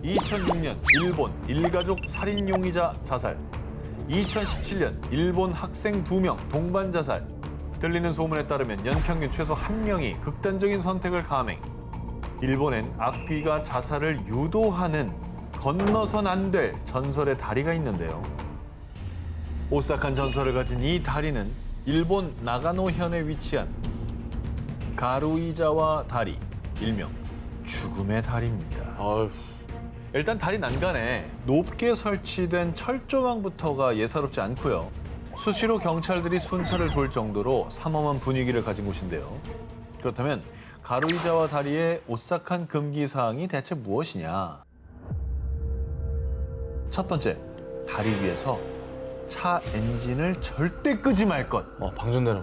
2006년 일본 일가족 살인 용의자 자살. 2017년 일본 학생 2명 동반 자살. 들리는 소문에 따르면 연평균 최소 1명이 극단적인 선택을 감행. 일본엔 악귀가 자살을 유도하는 건너선 안 될 전설의 다리가 있는데요. 오싹한 전설을 가진 이 다리는 일본 나가노현에 위치한 가루이자와 다리, 일명 죽음의 다리입니다. 일단 다리 난간에 높게 설치된 철조망부터가 예사롭지 않고요. 수시로 경찰들이 순찰을 돌 정도로 삼엄한 분위기를 가진 곳인데요. 그렇다면 가루이자와 다리의 오싹한 금기 사항이 대체 무엇이냐? 첫 번째, 다리 위에서 차 엔진을 절대 끄지 말 것. 방전되는.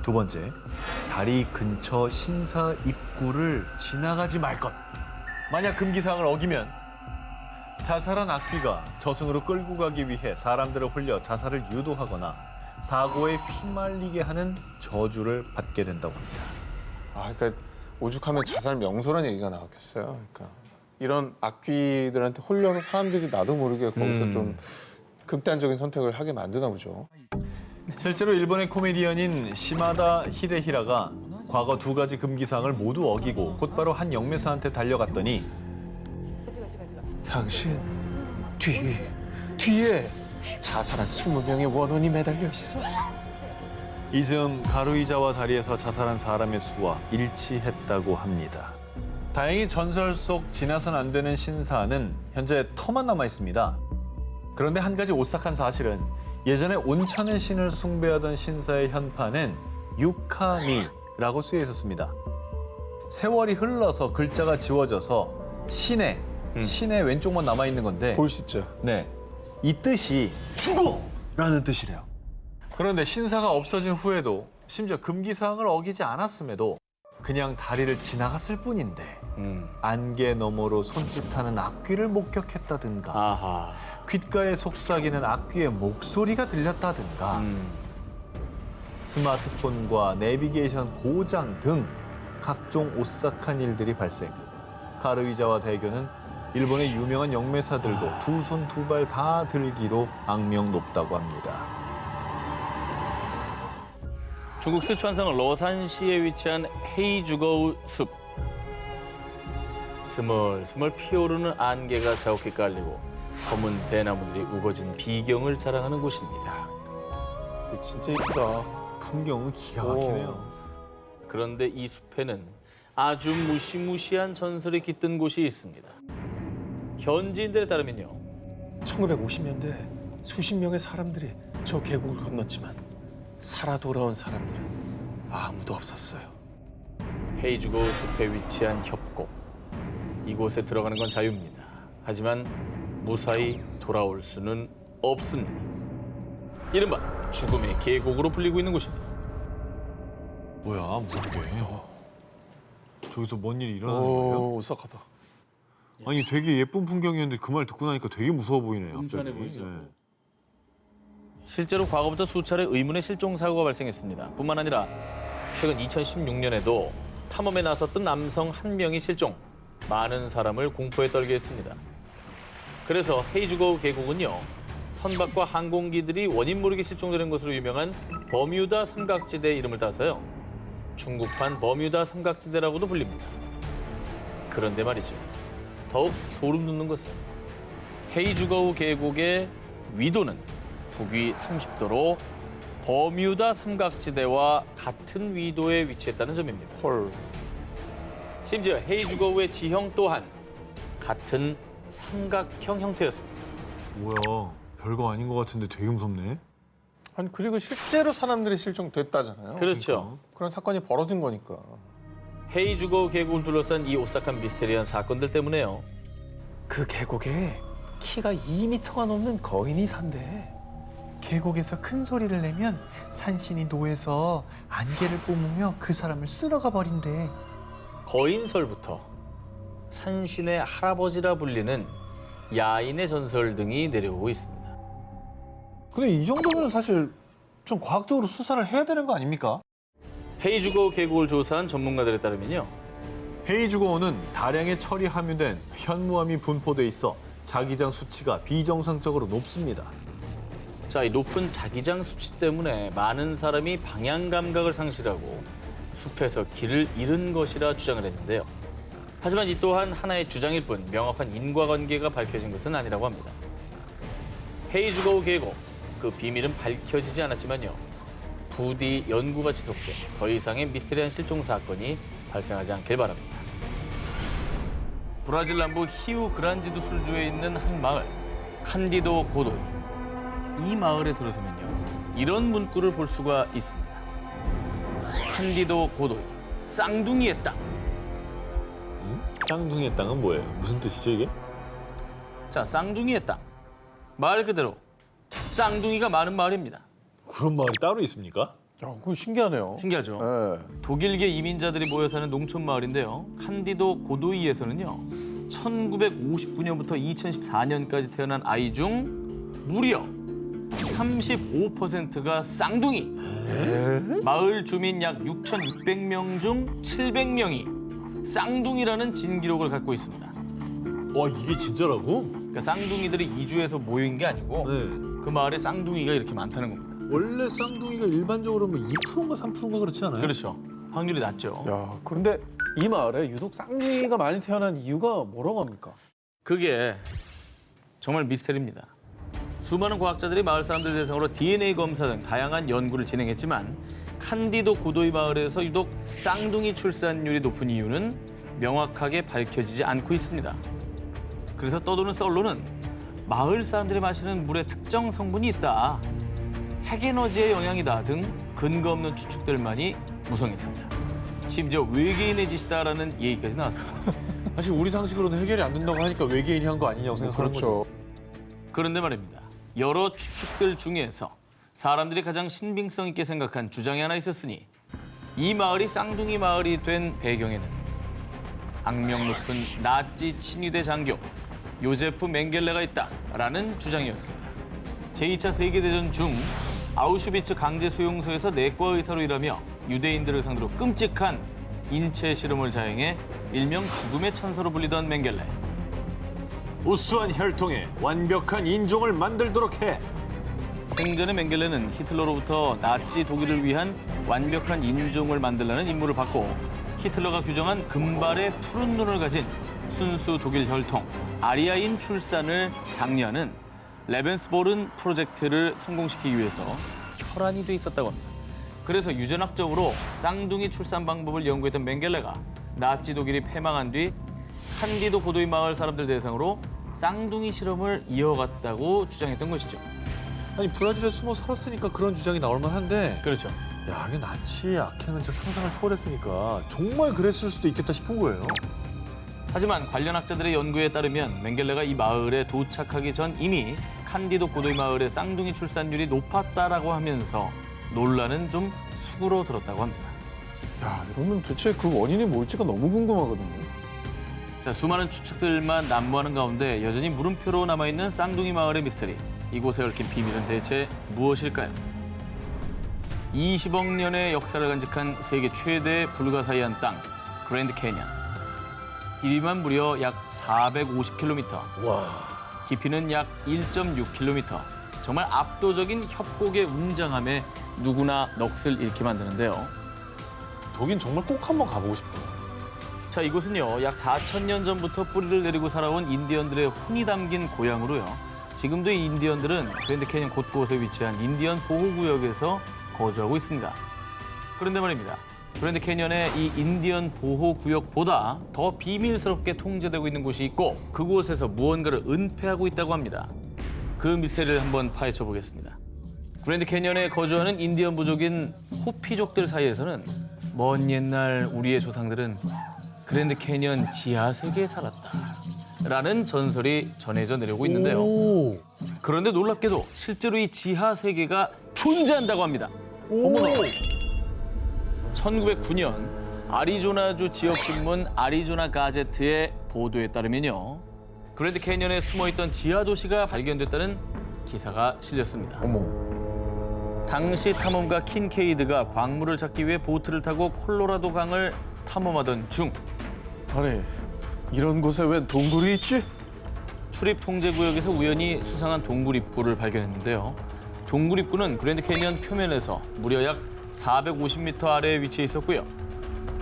두 번째, 다리 근처 신사 입구를 지나가지 말 것. 만약 금기사항을 어기면 자살한 악귀가 저승으로 끌고 가기 위해 사람들을 홀려 자살을 유도하거나 사고에 휘말리게 하는 저주를 받게 된다고 합니다. 그러니까 오죽하면 자살 명소란 얘기가 나왔겠어요. 그러니까 이런 악귀들한테 홀려서 사람들이 나도 모르게 거기서 좀 극단적인 선택을 하게 만드나 보죠. 실제로 일본의 코미디언인 시마다 히데히라가 과거 2가지 금기사항을 모두 어기고 곧바로 한 영매사한테 달려갔더니 당신 뒤에 자살한 20명의 원혼이 매달려 있어. 이즈음 가루이자와 다리에서 자살한 사람의 수와 일치했다고 합니다. 다행히 전설 속 지나선 안 되는 신사는 현재 터만 남아 있습니다. 그런데 한 가지 오싹한 사실은 예전에 온천의 신을 숭배하던 신사의 현판엔 유카미라고 쓰여 있었습니다. 세월이 흘러서 글자가 지워져서 신의 왼쪽만 남아 있는 건데 볼 수 있죠. 네, 이 뜻이 죽어라는 뜻이래요. 그런데 신사가 없어진 후에도 심지어 금기사항을 어기지 않았음에도 그냥 다리를 지나갔을 뿐인데 안개 너머로 손짓하는 악귀를 목격했다든가 귓가에 속삭이는 악귀의 목소리가 들렸다든가 스마트폰과 내비게이션 고장 등 각종 오싹한 일들이 발생. 가루이자와 대교는 일본의 유명한 영매사들도 2손 2발 다 들기로 악명 높다고 합니다. 중국 스촨성 러산시에 위치한 헤이주거우 숲. 스멀스멀 피어오르는 안개가 자욱히 깔리고 검은 대나무들이 우거진 비경을 자랑하는 곳입니다. 근데 진짜 예쁘다. 풍경은 기가 막히네요. 그런데 이 숲에는 아주 무시무시한 전설이 깃든 곳이 있습니다. 현지인들에 따르면요. 1950년대 수십 명의 사람들이 저 계곡을 건넜지만 살아 돌아온 사람들은 아무도 없었어요. 헤이주거우 숲에 위치한 협곡. 이곳에 들어가는 건 자유입니다. 하지만 무사히 돌아올 수는 없습니다. 이른바 죽음의 계곡으로 불리고 있는 곳입니다. 뭐야, 뭔데? 저기서 뭔 일이 일어나는 거예요? 오싹하다. 아니, 되게 예쁜 풍경이었는데 그 말 듣고 나니까 되게 무서워 보이네요. 음산해 갑자기. 보이죠. 네. 실제로 과거부터 수차례 의문의 실종 사고가 발생했습니다. 뿐만 아니라 최근 2016년에도 탐험에 나섰던 남성 한 명이 실종, 많은 사람을 공포에 떨게 했습니다. 그래서 헤이주거우 계곡은요, 선박과 항공기들이 원인 모르게 실종되는 것으로 유명한 버뮤다 삼각지대의 이름을 따서요, 중국판 버뮤다 삼각지대라고도 불립니다. 그런데 말이죠, 더욱 소름 돋는 것은 헤이주거우 계곡의 위도는 북위 30도로 버뮤다 삼각지대와 같은 위도에 위치했다는 점입니다. 헐. 심지어 헤이주거우의 지형 또한 같은 삼각형 형태였습니다. 뭐야, 별거 아닌 것 같은데 되게 무섭네. 아니 그리고 실제로 사람들이 실종됐다잖아요. 그렇죠. 그런 사건이 벌어진 거니까. 헤이주거우 계곡을 둘러싼 이 오싹한 미스테리한 사건들 때문에요. 그 계곡에 키가 2m가 넘는 거인이 산대. 계곡에서 큰 소리를 내면 산신이 노해서 안개를 뿜으며 그 사람을 쓸어가 버린대. 거인설부터 산신의 할아버지라 불리는 야인의 전설 등이 내려오고 있습니다. 근데 이 정도면 사실 좀 과학적으로 수사를 해야 되는 거 아닙니까? 헤이주거우 계곡을 조사한 전문가들에 따르면요, 헤이즈고어는 다량의 철이 함유된 현무암이 분포돼 있어 자기장 수치가 비정상적으로 높습니다. 자, 이 높은 자기장 수치 때문에 많은 사람이 방향 감각을 상실하고 숲에서 길을 잃은 것이라 주장을 했는데요. 하지만 이 또한 하나의 주장일 뿐 명확한 인과관계가 밝혀진 것은 아니라고 합니다. 헤이즈고어 계곡, 그 비밀은 밝혀지지 않았지만요. 부디 연구가 지속돼 더 이상의 미스테리한 실종 사건이 발생하지 않길 바랍니다. 브라질 남부 히우 그란지도 술주에 있는 한 마을, 칸디도 고도이. 이 마을에 들어서면요, 이런 문구를 볼 수가 있습니다. 칸디도 고도이, 쌍둥이의 땅. 쌍둥이의 땅은 뭐예요? 무슨 뜻이죠 이게? 자, 쌍둥이의 땅. 말 그대로 쌍둥이가 많은 마을입니다. 그런 마을이 따로 있습니까? 야, 그거 신기하네요. 신기하죠? 네. 독일계 이민자들이 모여 사는 농촌 마을인데요. 칸디도 고도이에서는요, 1959년부터 2014년까지 태어난 아이 중 무려 35%가 쌍둥이. 마을 주민 약 6,600명 중 700명이 쌍둥이라는 진기록을 갖고 있습니다. 와 이게 진짜라고? 그러니까 쌍둥이들이 이주해서 모인 게 아니고 네. 그 마을에 쌍둥이가 이렇게 많다는 겁니다. 원래 쌍둥이가 일반적으로 뭐 2%인가 3%인가 그렇지 않아요? 그렇죠. 확률이 낮죠. 야, 그런데 이 마을에 유독 쌍둥이가 많이 태어난 이유가 뭐라고 합니까? 그게 정말 미스터리입니다. 수많은 과학자들이 마을 사람들 대상으로 DNA 검사 등 다양한 연구를 진행했지만 칸디도 고도이 마을에서 유독 쌍둥이 출산율이 높은 이유는 명확하게 밝혀지지 않고 있습니다. 그래서 떠도는 썰로는 마을 사람들이 마시는 물에 특정 성분이 있다, 핵에너지의 영향이다 등 근거 없는 추측들만이 무성했습니다. 심지어 외계인의 짓이다라는 얘기까지 나왔습니다. 사실 우리 상식으로는 해결이 안 된다고 하니까 외계인이 한 거 아니냐고 생각하는 거죠. 그런데 말입니다. 여러 추측들 중에서 사람들이 가장 신빙성 있게 생각한 주장이 하나 있었으니 이 마을이 쌍둥이 마을이 된 배경에는 악명 높은 나치 친위대 장교 요제프 맹겔레가 있다라는 주장이었습니다. 제2차 세계대전 중 아우슈비츠 강제 수용소에서 내과 의사로 일하며 유대인들을 상대로 끔찍한 인체 실험을 자행해 일명 죽음의 천사로 불리던 맹겔레. 우수한 혈통에 완벽한 인종을 만들도록 해. 생전의 맹겔레는 히틀러로부터 나치 독일을 위한 완벽한 인종을 만들라는 임무를 받고 히틀러가 규정한 금발의 푸른 눈을 가진 순수 독일 혈통 아리아인 출산을 장려하는 레벤스보른 프로젝트를 성공시키기 위해서 혈안이 돼 있었다고 합니다. 그래서 유전학적으로 쌍둥이 출산 방법을 연구했던 맹겔레가 나치 독일이 패망한 뒤 칸디도 고도이 마을 사람들 대상으로 쌍둥이 실험을 이어갔다고 주장했던 것이죠. 아니 브라질에 숨어 살았으니까 그런 주장이 나올 만한데 그렇죠. 야 이게 나치의 악행은 저 상상을 초월했으니까 정말 그랬을 수도 있겠다 싶은 거예요. 하지만 관련 학자들의 연구에 따르면 맹겔레가 이 마을에 도착하기 전 이미 칸디도 고도이 마을의 쌍둥이 출산율이 높았다라고 하면서 논란은 좀 수그러들었다고 합니다. 야, 이러면 도대체 그 원인이 뭘지가 너무 궁금하거든요. 자, 수많은 추측들만 난무하는 가운데 여전히 물음표로 남아있는 쌍둥이 마을의 미스터리. 이곳에 얽힌 비밀은 대체 무엇일까요? 20억 년의 역사를 간직한 세계 최대 불가사의한 땅, 그랜드 캐니언. 길이만 무려 약 450km, 와. 깊이는 약 1.6km. 정말 압도적인 협곡의 웅장함에 누구나 넋을 잃게 만드는데요. 거긴 정말 꼭 한번 가보고 싶어요. 자, 이곳은요, 약 4,000년 전부터 뿌리를 내리고 살아온 인디언들의 혼이 담긴 고향으로요. 지금도 이 인디언들은 그랜드 캐니언 곳곳에 위치한 인디언 보호구역에서 거주하고 있습니다. 그런데 말입니다. 그랜드 캐니언의 이 인디언 보호구역보다 더 비밀스럽게 통제되고 있는 곳이 있고 그곳에서 무언가를 은폐하고 있다고 합니다. 그 미스터리를 한번 파헤쳐 보겠습니다. 그랜드 캐니언에 거주하는 인디언 부족인 호피족들 사이에서는 먼 옛날 우리의 조상들은 그랜드 캐니언 지하 세계에 살았다 라는 전설이 전해져 내려오고 있는데요. 오. 그런데 놀랍게도 실제로 이 지하 세계가 존재한다고 합니다. 어머나. 1909년 아리조나주 지역신문 아리조나 가제트의 보도에 따르면요. 그랜드 캐니언에 숨어있던 지하 도시가 발견됐다는 기사가 실렸습니다. 어머. 당시 탐험가 킨케이드가 광물을 찾기 위해 보트를 타고 콜로라도 강을 탐험하던 중 아니, 이런 곳에 웬 동굴이 있지? 출입 통제 구역에서 우연히 수상한 동굴 입구를 발견했는데요. 동굴 입구는 그랜드 캐니언 표면에서 무려 약 450m 아래에 위치해 있었고요.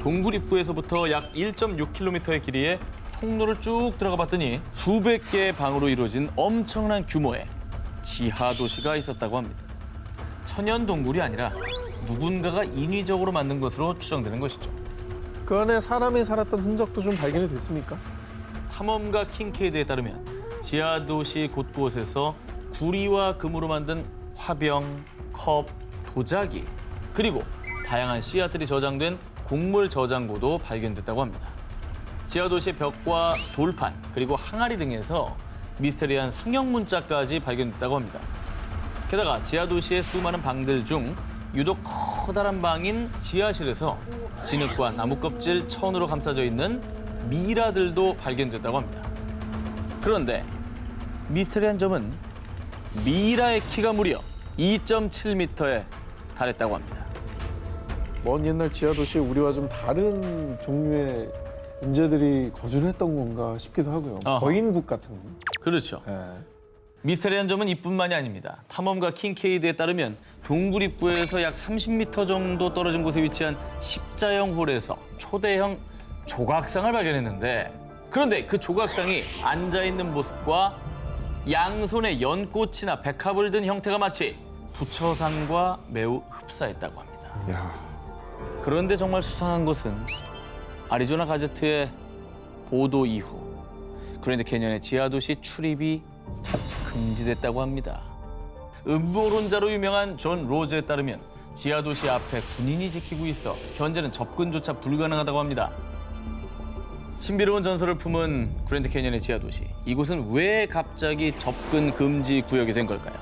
동굴 입구에서부터 약 1.6km의 길이의 통로를 쭉 들어가 봤더니 수백 개의 방으로 이루어진 엄청난 규모의 지하 도시가 있었다고 합니다. 천연 동굴이 아니라 누군가가 인위적으로 만든 것으로 추정되는 것이죠. 그 안에 사람이 살았던 흔적도 좀 발견이 됐습니까? 탐험가 킹케이드에 따르면 지하 도시 곳곳에서 구리와 금으로 만든 화병, 컵, 도자기 그리고 다양한 씨앗들이 저장된 곡물 저장고도 발견됐다고 합니다. 지하 도시의 벽과 돌판 그리고 항아리 등에서 미스테리한 상형 문자까지 발견됐다고 합니다. 게다가 지하 도시의 수많은 방들 중 유독 커다란 방인 지하실에서 진흙과 나뭇껍질 천으로 감싸져 있는 미라들도 발견됐다고 합니다. 그런데 미스테리한 점은 미라의 키가 무려 2.7m에 달했다고 합니다. 먼 옛날 지하 도시에 우리와 좀 다른 종류의 존재들이 거주를 했던 건가 싶기도 하고요. 어허. 거인국 같은 거. 그렇죠. 예. 미스테리한 점은 이뿐만이 아닙니다. 탐험가 킹케이드에 따르면 동굴 입구에서 약 30m 정도 떨어진 곳에 위치한 십자형 홀에서 초대형 조각상을 발견했는데 그런데 그 조각상이 앉아있는 모습과 양손에 연꽃이나 백합을 든 형태가 마치 부처상과 매우 흡사했다고 합니다. 야, 그런데 정말 수상한 것은 아리조나 가제트의 보도 이후 그랜드 캐니언의 지하도시 출입이 금지됐다고 합니다. 음모론자로 유명한 존 로즈에 따르면 지하도시 앞에 군인이 지키고 있어 현재는 접근조차 불가능하다고 합니다. 신비로운 전설을 품은 그랜드 캐니언의 지하도시. 이곳은 왜 갑자기 접근 금지 구역이 된 걸까요?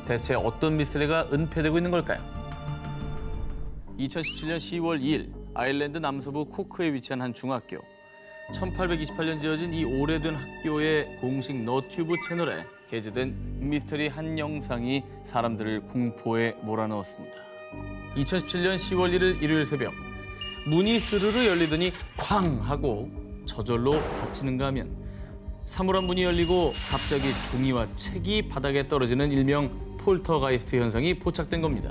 대체 어떤 미스터리가 은폐되고 있는 걸까요? 2017년 10월 2일 아일랜드 남서부 코크에 위치한 한 중학교. 1828년 지어진 이 오래된 학교의 공식 너튜브 채널에 게재된 미스터리 한 영상이 사람들을 공포에 몰아넣었습니다. 2017년 10월 1일 일요일 새벽 문이 스르르 열리더니 쾅 하고 저절로 닫히는가 하면 사물함 문이 열리고 갑자기 종이와 책이 바닥에 떨어지는 일명 폴터가이스트 현상이 포착된 겁니다.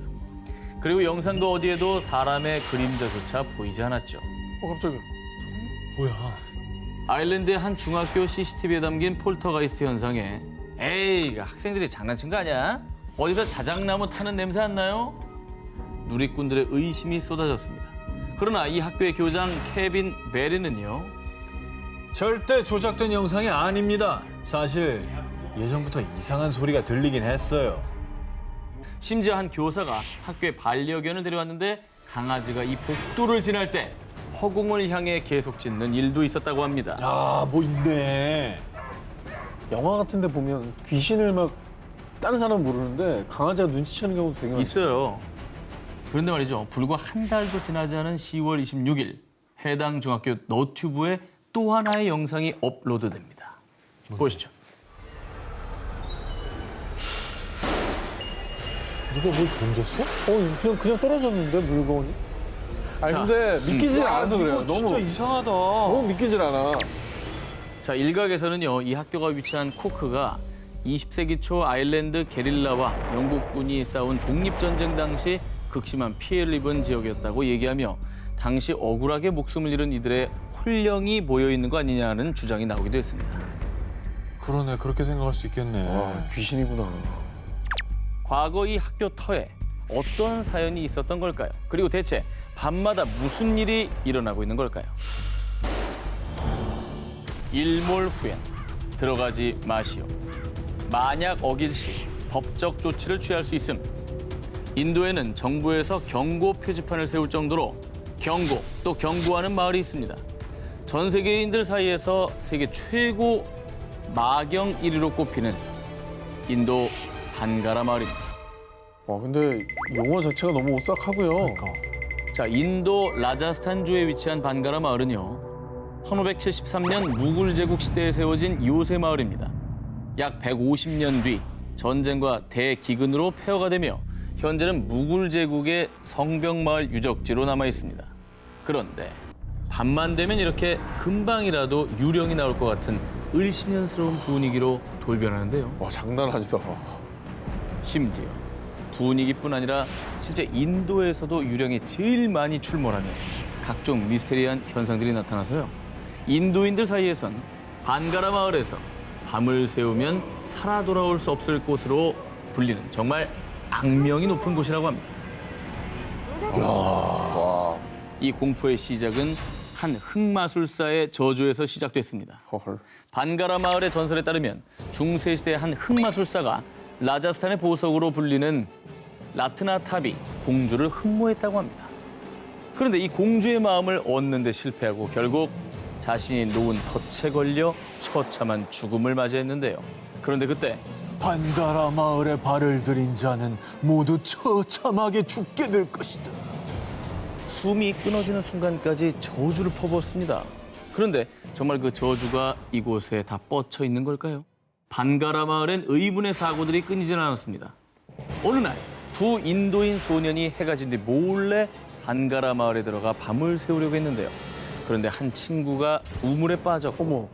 그리고 영상도 어디에도 사람의 그림자조차 보이지 않았죠. 갑자기. 뭐야? 아일랜드의 한 중학교 CCTV에 담긴 폴터가이스트 현상에 에이, 학생들이 장난친 거 아니야? 어디서 자작나무 타는 냄새 안 나요? 누리꾼들의 의심이 쏟아졌습니다. 그러나 이 학교의 교장 케빈 베리는요. 절대 조작된 영상이 아닙니다. 사실 예전부터 이상한 소리가 들리긴 했어요. 심지어 한 교사가 학교에 반려견을 데려왔는데 강아지가 이 복도를 지날 때 허공을 향해 계속 짖는 일도 있었다고 합니다. 아, 뭐 있네. 영화 같은 데 보면 귀신을 막 다른 사람은 모르는데 강아지가 눈치채는 경우도 되게 많아요. 있어요. 그런데 말이죠. 불과 한 달도 지나지 않은 10월 26일 해당 중학교 너튜브에 또 하나의 영상이 업로드됩니다. 보시죠. 누가 뭘 던졌어? 그냥 떨어졌는데 물건이? 아니 자, 근데 믿기질 않아서 그래요. 이거 진짜 너무 이상하다. 너무 믿기질 않아. 자, 일각에서는요. 이 학교가 위치한 코크가 20세기 초 아일랜드 게릴라와 영국군이 싸운 독립전쟁 당시 극심한 피해를 입은 지역이었다고 얘기하며 당시 억울하게 목숨을 잃은 이들의 혼령이 모여있는 거 아니냐는 주장이 나오기도 했습니다. 그러네, 그렇게 생각할 수 있겠네. 와, 귀신이구나. 과거 이 학교 터에 어떤 사연이 있었던 걸까요? 그리고 대체 밤마다 무슨 일이 일어나고 있는 걸까요? 일몰 후엔 들어가지 마시오. 만약 어길 시 법적 조치를 취할 수 있음. 인도에는 정부에서 경고 표지판을 세울 정도로 경고 또 경고하는 마을이 있습니다. 전 세계인들 사이에서 세계 최고 마경 1위로 꼽히는 인도 반가라 마을입니다. 와 근데 용어 자체가 너무 오싹하고요. 자, 인도 라자스탄주에 위치한 반가라 마을은요. 1573년 무굴 제국 시대에 세워진 요새 마을입니다. 약 150년 뒤 전쟁과 대기근으로 폐허가 되며 현재는 무굴 제국의 성벽 마을 유적지로 남아 있습니다. 그런데 밤만 되면 이렇게 금방이라도 유령이 나올 것 같은 을씨년스러운 분위기로 돌변하는데요. 와, 장난 아니다. 심지어 분위기뿐 아니라 실제 인도에서도 유령이 제일 많이 출몰하며 각종 미스테리한 현상들이 나타나서요. 인도인들 사이에선 반가라 마을에서 밤을 새우면 살아 돌아올 수 없을 곳으로 불리는 정말 악명이 높은 곳이라고 합니다. 이 공포의 시작은 한 흑마술사의 저주에서 시작됐습니다. 헐. 반가라 마을의 전설에 따르면 중세시대 한 흑마술사가 라자스탄의 보석으로 불리는 라트나탑이 공주를 흠모했다고 합니다. 그런데 이 공주의 마음을 얻는 데 실패하고 결국 자신이 놓은 덫에 걸려 처참한 죽음을 맞이했는데요. 그런데 그때 반가라 마을에 발을 들인 자는 모두 처참하게 죽게 될 것이다. 숨이 끊어지는 순간까지 저주를 퍼부었습니다. 그런데 정말 그 저주가 이곳에 다 뻗쳐 있는 걸까요? 반가라 마을엔 의문의 사고들이 끊이질 않았습니다. 어느 날 두 인도인 소년이 해가 진 뒤 몰래 반가라 마을에 들어가 밤을 새우려고 했는데요. 그런데 한 친구가 우물에 빠졌고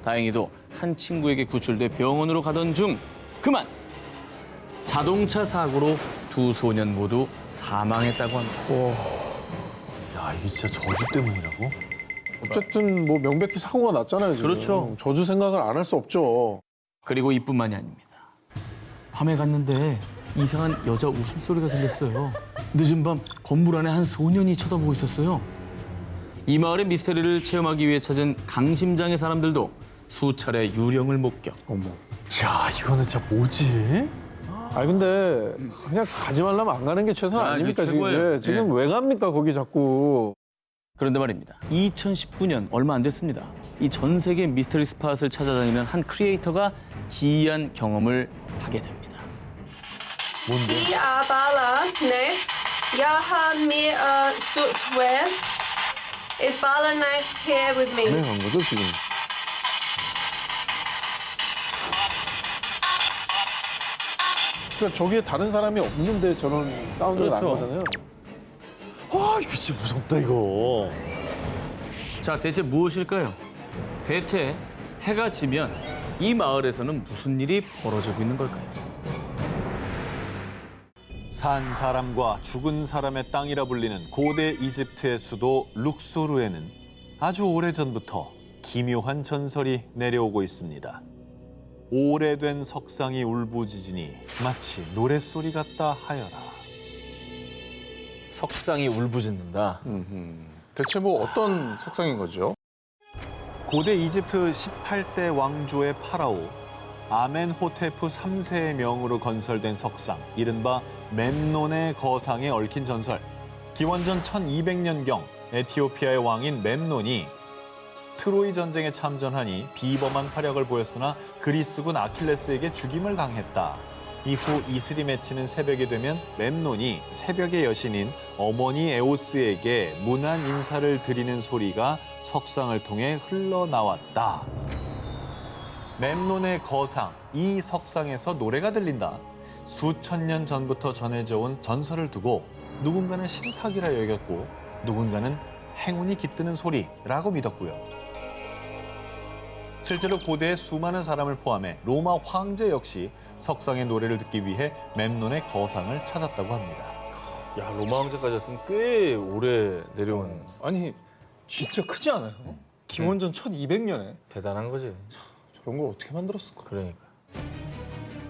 다행히도 한 친구에게 구출돼 병원으로 가던 중 그만 자동차 사고로 두 소년 모두 사망했다고 합니다. 야, 이게 진짜 저주 때문이라고? 어쨌든 뭐 명백히 사고가 났잖아요, 지금. 그렇죠. 저주 생각을 안 할 수 없죠. 그리고 이뿐만이 아닙니다. 밤에 갔는데 이상한 여자 웃음소리가 들렸어요. 늦은 밤 건물 안에 한 소년이 쳐다보고 있었어요. 이 마을의 미스터리를 체험하기 위해 찾은 강심장의 사람들도 수차례 유령을 목격. 어머. 야, 이거는 진짜 뭐지? 아니 근데 그냥 가지 말라면 안 가는 게 최선 아, 아닙니까 이게 지금? 최고예요. 예, 지금 예. 왜 갑니까 거기 자꾸? 그런데 말입니다. 2019년 얼마 안 됐습니다. 이 전 세계 미스터리 스팟을 찾아다니는 한 크리에이터가 기이한 경험을 하게 됩니다. Ia Bala, knife. Yahan me sootware. Is Bala knife here with me? 네, 간 거죠 지금? 그러니까 저기에 다른 사람이 없는데 저런 사운드가 난 그렇죠. 거잖아요. 와, 이거 진짜 무섭다, 이거. 자, 대체 무엇일까요? 대체 해가 지면 이 마을에서는 무슨 일이 벌어지고 있는 걸까요? 산 사람과 죽은 사람의 땅이라 불리는 고대 이집트의 수도 룩소르에는 아주 오래전부터 기묘한 전설이 내려오고 있습니다. 오래된 석상이 울부짖으니 마치 노랫소리 같다 하여라. 석상이 울부짖는다. 대체 뭐 어떤 석상인 거죠? 고대 이집트 18대 왕조의 파라오 아멘호테프 3세의 명으로 건설된 석상, 이른바 멤논의 거상에 얽힌 전설. 기원전 1200년경 에티오피아의 왕인 멤논이 트로이 전쟁에 참전하니 비범한 활약을 보였으나 그리스군 아킬레스에게 죽임을 당했다. 이후 이슬이 맺히는 새벽이 되면 멤논이 새벽의 여신인 어머니 에오스에게 문안 인사를 드리는 소리가 석상을 통해 흘러나왔다. 멤논의 거상, 이 석상에서 노래가 들린다. 수천 년 전부터 전해져 온 전설을 두고 누군가는 신탁이라 여겼고 누군가는 행운이 깃드는 소리라고 믿었고요. 실제로 고대의 수많은 사람을 포함해 로마 황제 역시 석상의 노래를 듣기 위해 멤논의 거상을 찾았다고 합니다. 야, 로마 황제까지 왔으면 꽤 오래 내려온 아니 진짜 크지 않아요? 기원전 1200년에 대단한 거지. 저런 걸 어떻게 만들었을까? 그러니까.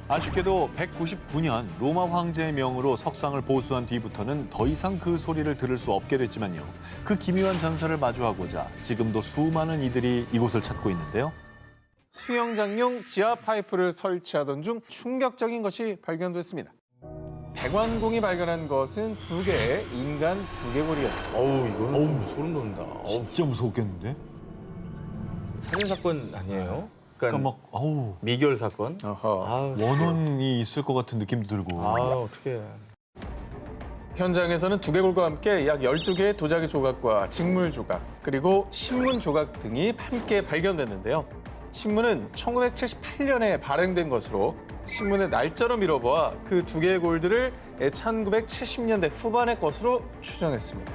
아쉽게도 199년 로마 황제의 명으로 석상을 보수한 뒤부터는 더 이상 그 소리를 들을 수 없게 됐지만요. 그 기묘한 전설을 마주하고자 지금도 수많은 이들이 이곳을 찾고 있는데요. 수영장용 지하 파이프를 설치하던 중 충격적인 것이 발견됐습니다. 백완공이 발견한 것은 두 개의 인간 두개골이었습니다. 어우, 이거는 좀 소름 돋는다. 어우, 진짜 무서웠겠는데? 살인 사건 아니에요? 그러니까 그러니까 막 아우 미결 사건? 아하. 아우, 원혼이 있을 것 같은 느낌도 들고. 어떡해. 현장에서는 두개골과 함께 약 12개의 도자기 조각과 직물 조각, 그리고 신문 조각 등이 함께 발견됐는데요. 신문은 1978년에 발행된 것으로 신문의 날짜로 미뤄보아 그 두 개의 골들을 1970년대 후반의 것으로 추정했습니다.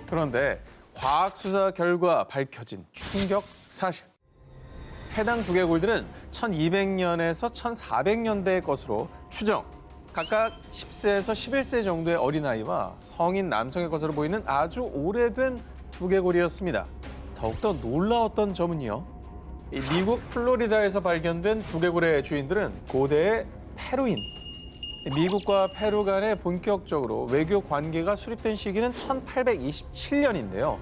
그런데 과학 수사 결과 밝혀진 충격 사실. 해당 두개골들은 1200년에서 1400년대의 것으로 추정. 각각 10세에서 11세 정도의 어린아이와 성인 남성의 것으로 보이는 아주 오래된 두개골이었습니다. 더욱더 놀라웠던 점은요. 이 미국 플로리다에서 발견된 두개골의 주인들은 고대의 페루인. 미국과 페루 간에 본격적으로 외교 관계가 수립된 시기는 1827년인데요.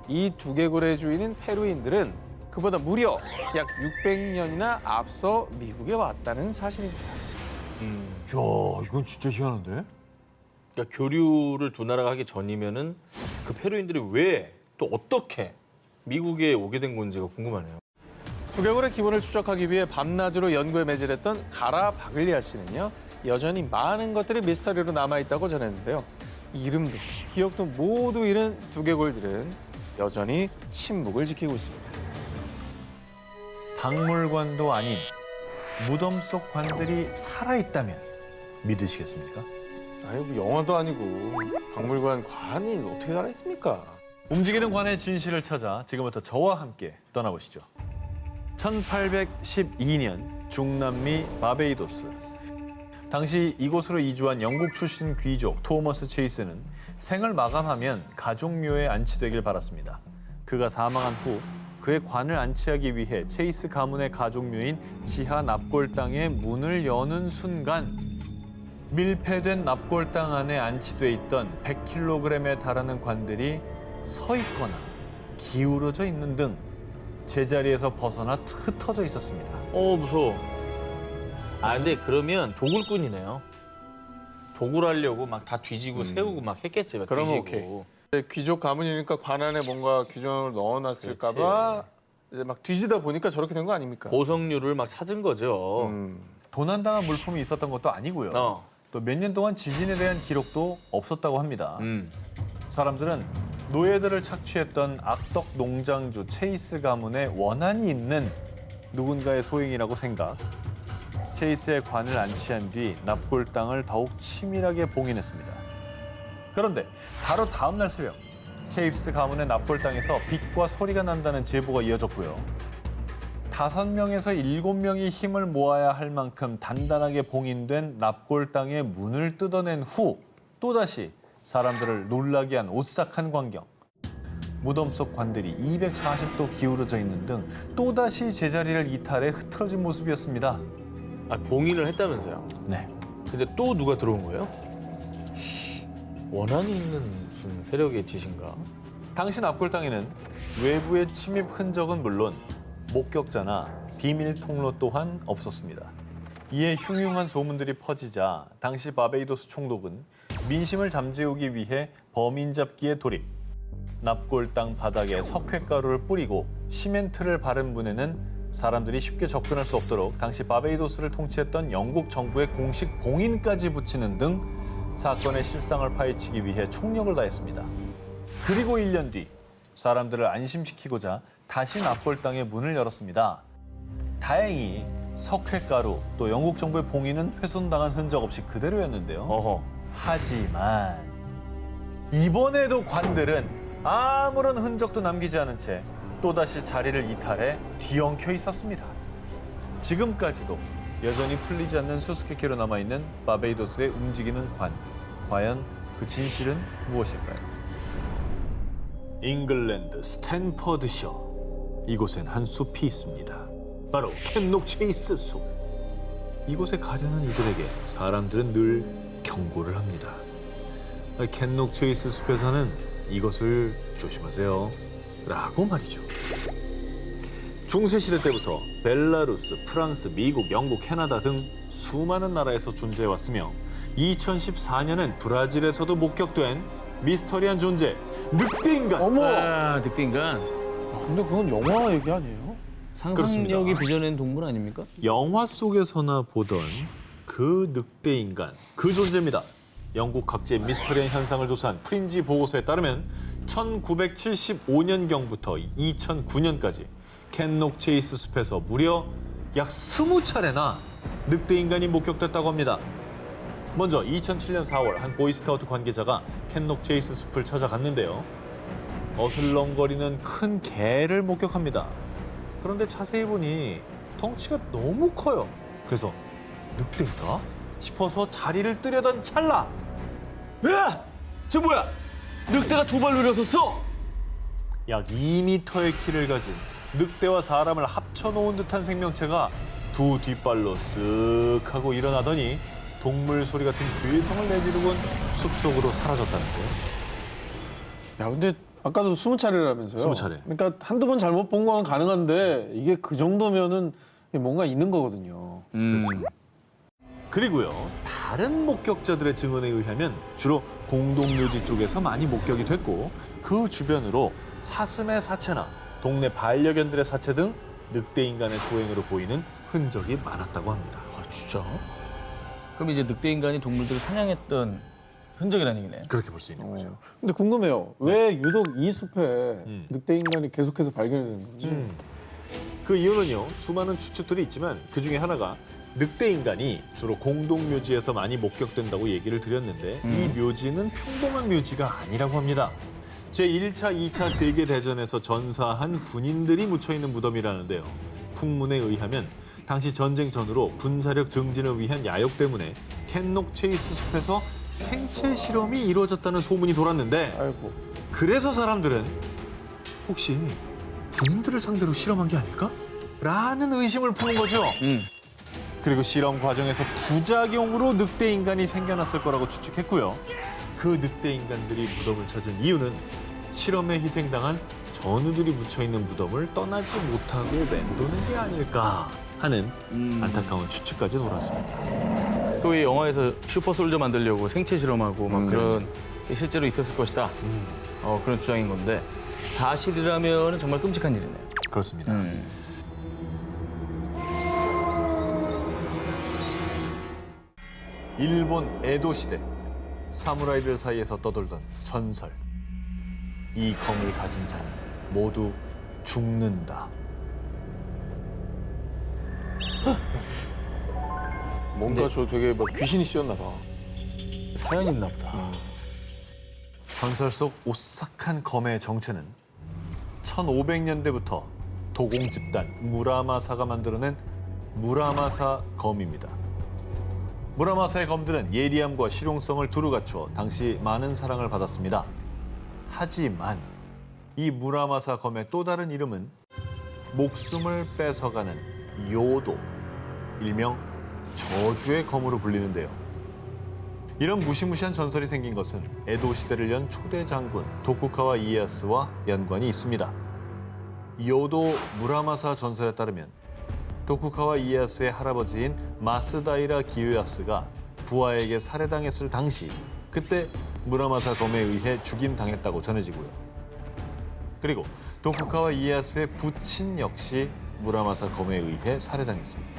이 두개골의 주인인 페루인들은 그보다 무려 약 600년이나 앞서 미국에 왔다는 사실입니다. 야, 이건 진짜 희한한데? 그러니까 교류를 두 나라가 하기 전이면은 그 페루인들이 왜 또 어떻게 미국에 오게 된 건지가 궁금하네요. 두개골의 기본을 추적하기 위해 밤낮으로 연구에 매진했던 가라 바글리아 씨는요. 여전히 많은 것들이 미스터리로 남아있다고 전했는데요. 이름도 기억도 모두 잃은 두개골들은 여전히 침묵을 지키고 있습니다. 박물관도 아닌 무덤 속 관들이 살아있다면 믿으시겠습니까? 아니 뭐 영화도 아니고 박물관 관이 어떻게 살아있습니까? 움직이는 관의 진실을 찾아 지금부터 저와 함께 떠나보시죠. 1812년 중남미 바베이도스. 당시 이곳으로 이주한 영국 출신 귀족 토머스 체이스는 생을 마감하면 가족묘에 안치되길 바랐습니다. 그가 사망한 후 그의 관을 안치하기 위해 체이스 가문의 가족묘인 지하 납골당의 문을 여는 순간 밀폐된 납골당 안에 안치돼 있던 100kg에 달하는 관들이 서 있거나 기울어져 있는 등 제자리에서 벗어나 흩어져 있었습니다. 무서워. 근데 그러면 도굴꾼이네요. 도굴하려고 막 다 뒤지고 세우고 막 했겠지. 막 그러면 뒤지고. 오케이. 귀족 가문이니까 관 안에 뭔가 규정을 넣어놨을까봐 이제 막 뒤지다 보니까 저렇게 된 거 아닙니까? 보석류를 막 찾은 거죠. 도난당한 물품이 있었던 것도 아니고요. 또 몇 년 동안 지진에 대한 기록도 없었다고 합니다. 사람들은 노예들을 착취했던 악덕 농장주 체이스 가문의 원한이 있는 누군가의 소행이라고 생각. 체이스의 관을 안치한 뒤 납골당을 더욱 치밀하게 봉인했습니다. 그런데 바로 다음 날 새벽 체이스 가문의 납골당에서 빛과 소리가 난다는 제보가 이어졌고요. 5명에서 7명이 힘을 모아야 할 만큼 단단하게 봉인된 납골당의 문을 뜯어낸 후 또다시 사람들을 놀라게 한 오싹한 광경. 무덤 속 관들이 240도 기울어져 있는 등 또다시 제자리를 이탈해 흐트러진 모습이었습니다. 봉인을 했다면서요. 네. 근데 또 누가 들어온 거예요? 원한이 있는 무슨 세력의 짓인가? 당시 납골당에는 외부의 침입 흔적은 물론 목격자나 비밀 통로 또한 없었습니다. 이에 흉흉한 소문들이 퍼지자 당시 바베이도스 총독은 민심을 잠재우기 위해 범인 잡기에 돌입. 납골당 바닥에 석회가루를 뿌리고 시멘트를 바른 문에는 사람들이 쉽게 접근할 수 없도록 당시 바베이도스를 통치했던 영국 정부의 공식 봉인까지 붙이는 등 사건의 실상을 파헤치기 위해 총력을 다했습니다. 그리고 1년 뒤 사람들을 안심시키고자 다시 납골당의 문을 열었습니다. 다행히 석회가루 또 영국 정부의 봉인은 훼손당한 흔적 없이 그대로였는데요. 하지만 이번에도 관들은 아무런 흔적도 남기지 않은 채 또다시 자리를 이탈해 뒤엉켜 있었습니다. 지금까지도 여전히 풀리지 않는 수수께끼로 남아있는 바베이도스의 움직이는 관. 과연 그 진실은 무엇일까요? 잉글랜드 스탠퍼드셔. 이곳엔 한 숲이 있습니다. 바로 캔록 체이스 숲. 이곳에 가려는 이들에게 사람들은 늘 경고를 합니다. 캔록 체이스 숲에 사는 이것을 조심하세요. 라고 말이죠. 중세시대 때부터 벨라루스, 프랑스, 미국, 영국, 캐나다 등 수많은 나라에서 존재해왔으며 2014년엔 브라질에서도 목격된 미스터리한 존재, 늑대인간. 늑대인간. 근데 그건 영화 얘기 아니에요? 상상력이 빚어낸 동물 아닙니까? 영화 속에서나 보던 그 늑대인간, 그 존재입니다. 영국 각지의 미스터리한 현상을 조사한 프린지 보고서에 따르면 1975년경부터 2009년까지 캔록 체이스 숲에서 무려 약 20차례나 늑대인간이 목격됐다고 합니다. 먼저 2007년 4월 한 보이스카우트 관계자가 캔록 체이스 숲을 찾아갔는데요. 어슬렁거리는 큰 개를 목격합니다. 그런데 자세히 보니 덩치가 너무 커요. 그래서 늑대인가 싶어서 자리를 뜨려던 찰나 야! 저 뭐야? 늑대가 두 발로 일어섰어? 약 2m의 키를 가진 늑대와 사람을 합쳐놓은 듯한 생명체가 두 뒷발로 쓱 하고 일어나더니 동물 소리 같은 괴성을 내지르곤 숲속으로 사라졌다는데요. 야, 근데 아까도 20차례라면서요? 20차례. 그러니까 한두 번 잘못 본 건 가능한데 이게 그 정도면은 뭔가 있는 거거든요. 그리고요, 다른 목격자들의 증언에 의하면 주로 공동묘지 쪽에서 많이 목격이 됐고 그 주변으로 사슴의 사체나 동네 반려견들의 사체 등 늑대 인간의 소행으로 보이는 흔적이 많았다고 합니다. 아, 진짜? 그럼 이제 늑대 인간이 동물들을 사냥했던 흔적이라는 얘기네. 그렇게 볼 수 있는 거죠. 근데 궁금해요. 왜 유독 이 숲에 음. 늑대 인간이 계속해서 발견이 되는 건지. 그 이유는요, 수많은 추측들이 있지만 그 중에 하나가 늑대 인간이 주로 공동묘지에서 많이 목격된다고 얘기를 드렸는데 이 묘지는 평범한 묘지가 아니라고 합니다. 제1차, 2차 세계대전에서 전사한 군인들이 묻혀있는 무덤이라는데요. 풍문에 의하면 당시 전쟁 전후로 군사력 증진을 위한 야욕 때문에 캔록 체이스 숲에서 생체 실험이 이루어졌다는 소문이 돌았는데 아이고. 그래서 사람들은 혹시 군인들을 상대로 실험한 게 아닐까? 라는 의심을 푸는 거죠. 그리고 실험 과정에서 부작용으로 늑대 인간이 생겨났을 거라고 추측했고요. 그 늑대 인간들이 무덤을 찾은 이유는 실험에 희생당한 전우들이 묻혀있는 무덤을 떠나지 못하고 맴도는 게 아닐까 하는 안타까운 추측까지 돌았습니다. 또 이 영화에서 슈퍼솔저 만들려고 생체 실험하고 막 그런 게 실제로 있었을 것이다. 그런 주장인 건데 사실이라면 정말 끔찍한 일이네요. 그렇습니다. 일본 에도 시대 사무라이들 사이에서 떠돌던 전설. 이 검을 가진 자는 모두 죽는다. 뭔가 저 되게 막 귀신이 씌었나 봐. 사연이 있나 보다. 전설 속 오싹한 검의 정체는 1500년대부터 도공 집단 무라마사가 만들어낸 무라마사 검입니다. 무라마사의 검들은 예리함과 실용성을 두루 갖추어 당시 많은 사랑을 받았습니다. 하지만 이 무라마사 검의 또 다른 이름은 목숨을 뺏어가는 요도, 일명 저주의 검으로 불리는데요. 이런 무시무시한 전설이 생긴 것은 에도 시대를 연 초대 장군 도쿠가와 이에야스와 연관이 있습니다. 요도 무라마사 전설에 따르면 도쿠가와 이에야스의 할아버지인 마스다이라 기요야스가 부하에게 살해당했을 당시 그때 무라마사 검에 의해 죽임당했다고 전해지고요. 그리고 도쿠가와 이에야스의 부친 역시 무라마사 검에 의해 살해당했습니다.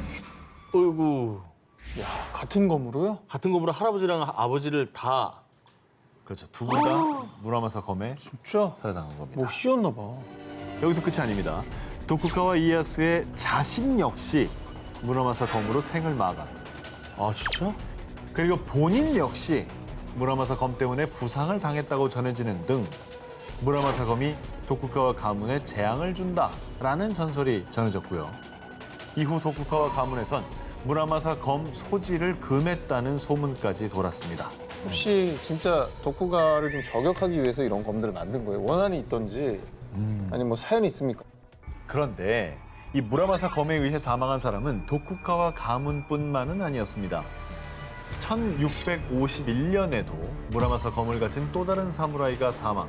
어이구, 야, 같은 검으로요? 같은 검으로 할아버지랑 아버지를 다. 그렇죠. 두 분 다 무라마사 검에 진짜? 살해당한 겁니다. 뭐 씌었나 봐. 여기서 끝이 아닙니다. 도쿠가와 이에야스의 자식 역시 무라마사 검으로 생을 마감합니다. 아, 진짜? 그리고 본인 역시 무라마사 검 때문에 부상을 당했다고 전해지는 등 무라마사 검이 도쿠가와 가문에 재앙을 준다라는 전설이 전해졌고요. 이후 도쿠가와 가문에선 무라마사 검 소지를 금했다는 소문까지 돌았습니다. 혹시 진짜 도쿠가를 좀 저격하기 위해서 이런 검들을 만든 거예요? 원한이 있던지 아니면 뭐 사연이 있습니까? 그런데 이 무라마사 검에 의해 사망한 사람은 도쿠가와 가문뿐만은 아니었습니다. 1651년에도 무라마사 검을 가진 또 다른 사무라이가 사망.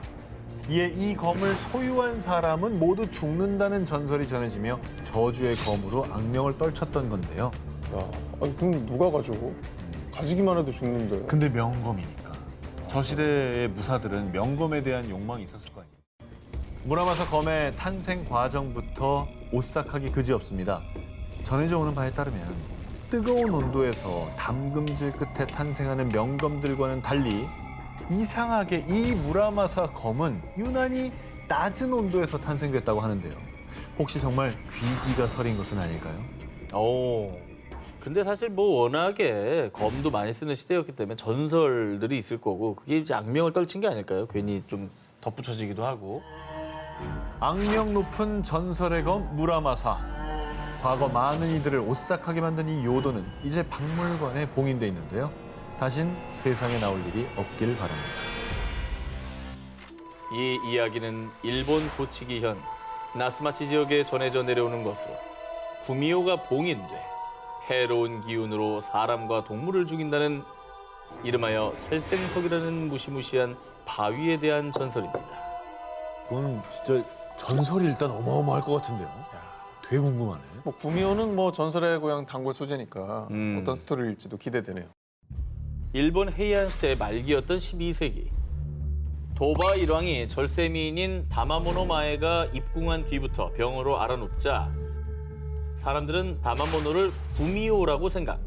이에 이 검을 소유한 사람은 모두 죽는다는 전설이 전해지며 저주의 검으로 악명을 떨쳤던 건데요. 야, 아니 그럼 누가 가지고? 가지기만 해도 죽는데. 근데 명검이니까. 저 시대의 무사들은 명검에 대한 욕망이 있었을 거 아니에요. 무라마사 검의 탄생 과정부터 오싹하기 그지없습니다. 전해져 오는 바에 따르면 뜨거운 온도에서 담금질 끝에 탄생하는 명검들과는 달리 이상하게 이 무라마사 검은 유난히 낮은 온도에서 탄생됐다고 하는데요. 혹시 정말 귀기가 서린 것은 아닐까요? 오. 근데 사실 뭐 워낙에 검도 많이 쓰는 시대였기 때문에 전설들이 있을 거고 그게 이제 악명을 떨친 게 아닐까요? 괜히 좀 덧붙여지기도 하고. 악명 높은 전설의 검 무라마사. 과거 많은 이들을 오싹하게 만든 이 요도는 이제 박물관에 봉인돼 있는데요. 다신 세상에 나올 일이 없길 바랍니다. 이 이야기는 일본 고치기현 나스마치 지역에 전해져 내려오는 것으로 구미호가 봉인돼 해로운 기운으로 사람과 동물을 죽인다는 이름하여 살생석이라는 무시무시한 바위에 대한 전설입니다. 그건 진짜 전설이 일단 어마어마할 것 같은데요. 되게 궁금하네. 뭐 구미호는 뭐 전설의 고향 단골 소재니까 음. 어떤 스토리일지도 기대되네요. 일본 헤이안 시대 말기였던 12세기 도바 일왕이 절세미인인 다마모노 마에가 입궁한 뒤부터 병으로 앓아눕자 사람들은 다마모노를 구미호라고 생각,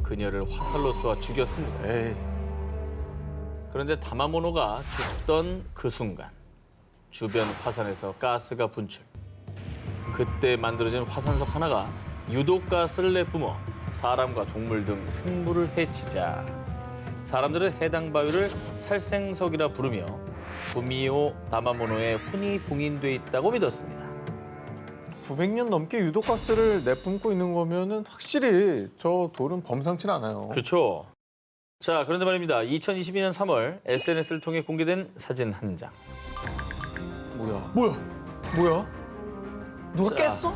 그녀를 화살로 쏘아 죽였습니다. 에이. 그런데 다마모노가 죽던 그 순간 주변 화산에서 가스가 분출. 그때 만들어진 화산석 하나가 유독가스를 내뿜어 사람과 동물 등 생물을 해치자 사람들은 해당 바위를 살생석이라 부르며 구미호 다마모노의 혼이 봉인돼 있다고 믿었습니다. 900년 넘게 유독가스를 내뿜고 있는 거면은 확실히 저 돌은 범상치 않아요. 그렇죠. 자, 그런데 말입니다. 2022년 3월 SNS를 통해 공개된 사진 한 장. 뭐야? 누가 자, 깼어?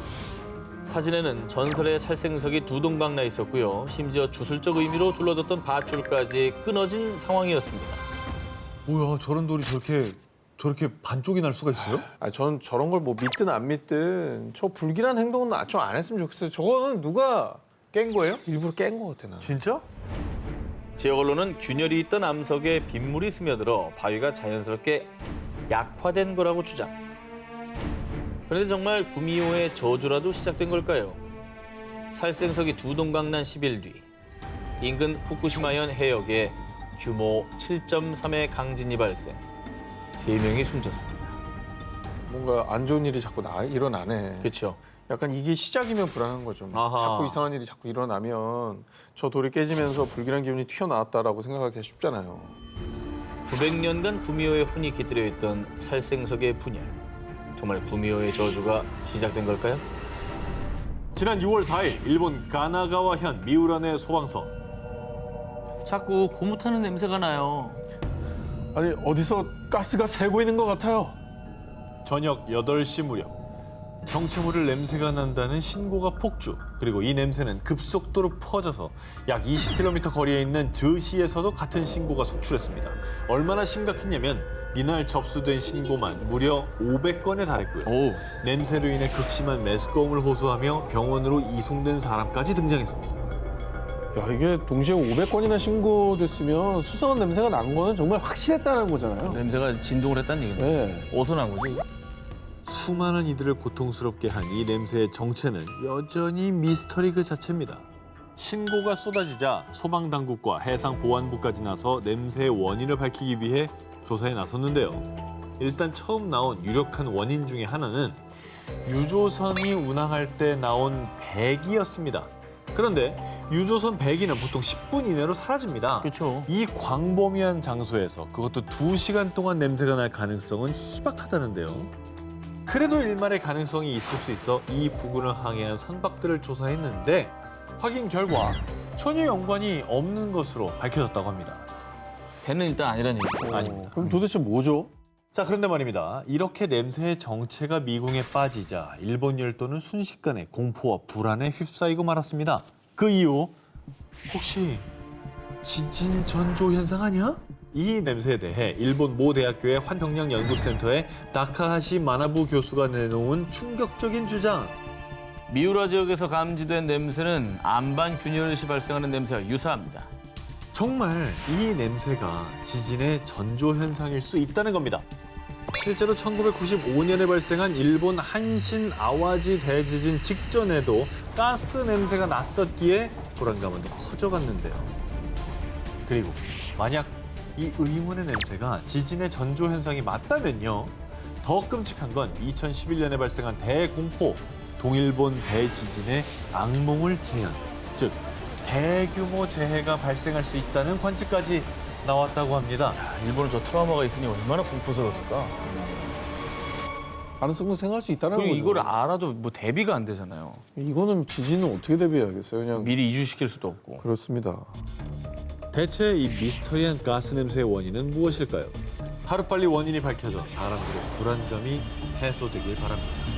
사진에는 전설의 살생석이 두 동강 나 있었고요. 심지어 주술적 의미로 둘러뒀던 밧줄까지 끊어진 상황이었습니다. 뭐야, 저런 돌이 저렇게 반쪽이 날 수가 있어요? 아, 전 저런 걸 뭐 믿든 안 믿든 저 불길한 행동은 좀 안 했으면 좋겠어요. 저거는 누가 깬 거예요? 일부러 깬 거 같아 나. 진짜? 지역 언론은 균열이 있던 암석에 빗물이 스며들어 바위가 자연스럽게 약화된 거라고 주장. 그런데 정말 구미호의 저주라도 시작된 걸까요? 살생석이 두 동강 난 10일 뒤 인근 후쿠시마현 해역에 규모 7.3의 강진이 발생. 3명이 숨졌습니다. 뭔가 안 좋은 일이 자꾸 일어나네. 그렇죠. 약간 이게 시작이면 불안한 거죠. 아하. 자꾸 이상한 일이 자꾸 일어나면 저 돌이 깨지면서 불길한 기운이 튀어나왔다라고 생각하기 쉽잖아요. 900년간 구미호의 혼이 깃들여 있던 살생석의 분열. 정말 구미호의 저주가 시작된 걸까요? 지난 6월 4일 일본 가나가와현 미우란의 소방서. 자꾸 고무타는 냄새가 나요. 아니 어디서 가스가 새고 있는 것 같아요. 저녁 8시 무렵 정체모를 냄새가 난다는 신고가 폭주. 그리고 이 냄새는 급속도로 퍼져서 약 20km 거리에 있는 저시에서도 같은 신고가 속출했습니다. 얼마나 심각했냐면 이날 접수된 신고만 무려 500건에 달했고요. 오. 냄새로 인해 극심한 메스꺼움을 호소하며 병원으로 이송된 사람까지 등장했습니다. 야 이게 동시에 500건이나 신고됐으면 수상한 냄새가 난 거는 정말 확실했다는 거잖아요. 냄새가 진동을 했다는 얘기네. 네. 어디서 난 거지? 수많은 이들을 고통스럽게 한 이 냄새의 정체는 여전히 미스터리 그 자체입니다. 신고가 쏟아지자 소방당국과 해상보안부까지 나서 냄새의 원인을 밝히기 위해 조사에 나섰는데요. 일단 처음 나온 유력한 원인 중에 하나는 유조선이 운항할 때 나온 배기였습니다. 그런데 유조선 배기는 보통 10분 이내로 사라집니다. 그렇죠. 이 광범위한 장소에서 그것도 2시간 동안 냄새가 날 가능성은 희박하다는데요. 그래도 일말의 가능성이 있을 수 있어 이 부근을 항해한 선박들을 조사했는데 확인 결과 전혀 연관이 없는 것으로 밝혀졌다고 합니다. 배는 일단 아니라는 얘기고. 아닙니다. 그럼 도대체 뭐죠? 자, 그런데 말입니다. 이렇게 냄새의 정체가 미궁에 빠지자 일본 열도는 순식간에 공포와 불안에 휩싸이고 말았습니다. 그 이유 혹시 지진 전조 현상 아니야? 이 냄새에 대해 일본 모 대학교의 환경량 연구센터의 다카하시 마나부 교수가 내놓은 충격적인 주장. 미우라 지역에서 감지된 냄새는 안반균열 시 발생하는 냄새와 유사합니다. 정말 이 냄새가 지진의 전조 현상일 수 있다는 겁니다. 실제로 1995년에 발생한 일본 한신 아와지 대지진 직전에도 가스 냄새가 났었기에 불안감은 더 커져갔는데요. 그리고 만약 이 의문의 냄새가 지진의 전조 현상이 맞다면요. 더 끔찍한 건 2011년에 발생한 대공포, 동일본 대지진의 악몽을 재현, 즉 대규모 재해가 발생할 수 있다는 관측까지 나왔다고 합니다. 일본은 저 트라우마가 있으니 얼마나 공포스러웠을까. 가능성은 생각할 수 있다는 그리고 거죠. 이걸 알아도 뭐 대비가 안 되잖아요. 이거는 지진은 어떻게 대비해야겠어요? 그냥 미리 이주시킬 수도 없고. 그렇습니다. 대체 이 미스터리한 가스 냄새의 원인은 무엇일까요? 하루빨리 원인이 밝혀져 사람들의 불안감이 해소되길 바랍니다.